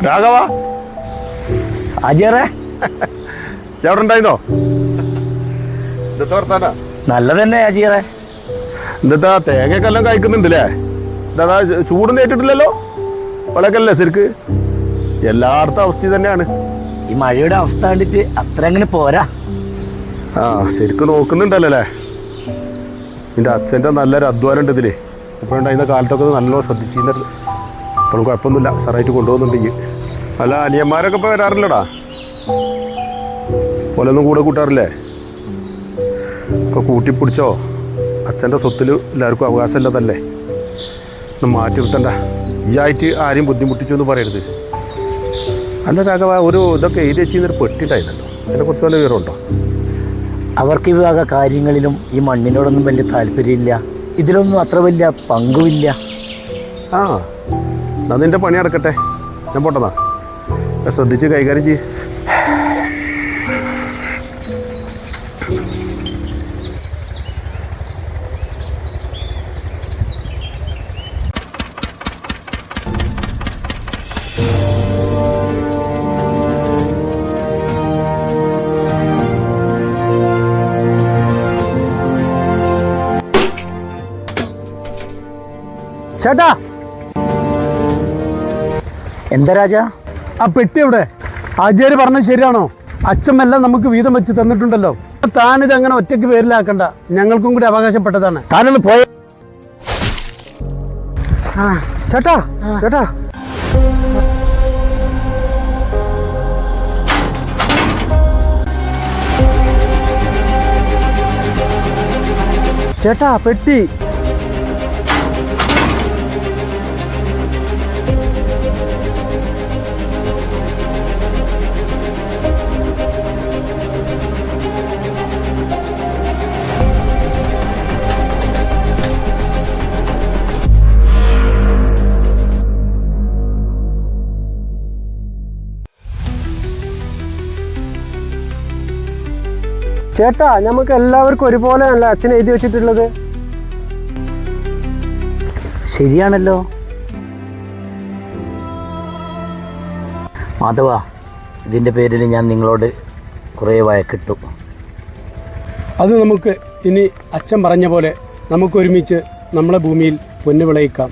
രാഘവ അജയറേ എവിടെ ഉണ്ടായിരുന്നോ? എന്താ വർത്താന? നല്ലതന്നെ അജയറേ. എന്താ തേങ്ങക്കെല്ലാം കഴിക്കുന്നുണ്ടല്ലേ? എന്താ ചൂട് നേരിട്ടിട്ടില്ലല്ലോ? വളക്കല്ലേ ശരിക്ക് എല്ലായിടത്തും അവസ്ഥ തന്നെയാണ്. ഈ മഴയുടെ അവസ്ഥ കണ്ടിട്ട് അത്ര അങ്ങനെ പോരാ. ആ ശരിക്കും നോക്കുന്നുണ്ടല്ലേ? നിന്റെ അച്ഛൻ്റെ നല്ലൊരു അധ്വാനം ഉണ്ട് ഇതില്. ഇപ്പോഴുണ്ടായിരുന്ന കാലത്തൊക്കെ നല്ലോണം ശ്രദ്ധിച്ചിരുന്നത്. അപ്പോഴും കുഴപ്പമൊന്നുമില്ല, സാറായിട്ട് കൊണ്ടുപോകുന്നുണ്ടെങ്കിൽ. അല്ല അനിയന്മാരൊക്കെ ഇപ്പോൾ വരാറില്ലടാ? പോലൊന്നും കൂടെ കൂട്ടാറില്ലേ? ഇപ്പോൾ കൂട്ടിപ്പിടിച്ചോ? അച്ഛൻ്റെ സ്വത്തിൽ എല്ലാവർക്കും അവകാശമില്ലതല്ലേ? ഒന്ന് മാറ്റി നിർത്തണ്ട. ഇയായിട്ട് ആരെയും ബുദ്ധിമുട്ടിച്ചു എന്ന് പറയരുത്. അല്ല രാഘവ, ഒരു ഇതൊക്കെ എഴുതി വെച്ചിരുന്നൊരു പെട്ടിട്ടായിരുന്നല്ലോ, അതിനെക്കുറിച്ച് വല്ല വിവരമുണ്ടോ? അവർക്ക് ഈ വക കാര്യങ്ങളിലും ഈ മണ്ണിനോടൊന്നും വലിയ താല്പര്യമില്ല. ഇതിലൊന്നും അത്ര വലിയ പങ്കുമില്ല. ആ എന്നാ നിൻ്റെ പണി നടക്കട്ടെ, ഞാൻ പോട്ടെന്നാ. ശ്രദ്ധിച്ച് കൈകാര്യം ചെയ്യ്. ചേട്ടാ, എന്താ രാജ? ആ പെട്ടി എവിടെ? ആചാര്യ പറഞ്ഞത് ശരിയാണോ? അച്ഛമെല്ലാം നമുക്ക് വീതം വെച്ച് തന്നിട്ടുണ്ടല്ലോ. താനിത് അങ്ങനെ ഒറ്റയ്ക്ക് പേരിലാക്കണ്ട, ഞങ്ങൾക്കും കൂടി അവകാശപ്പെട്ടതാണ്. താനൊന്ന് പോയ. ചേട്ടാ ചേട്ടാ ചേട്ടാ പെട്ടി. ചേട്ടാ, നമുക്ക് എല്ലാവർക്കും ഒരുപോലെയല്ല അച്ഛൻ എഴുതി വെച്ചിട്ടുള്ളത്. ശരിയാണല്ലോ മാധവ. ഇതിൻ്റെ പേരിൽ ഞാൻ നിങ്ങളോട് കുറേ വഴക്കിട്ടു. അത് നമുക്ക് ഇനി അച്ഛൻ പറഞ്ഞ പോലെ നമുക്കൊരുമിച്ച് നമ്മളെ ഭൂമിയിൽ പൊന്നു വിളയിക്കാം.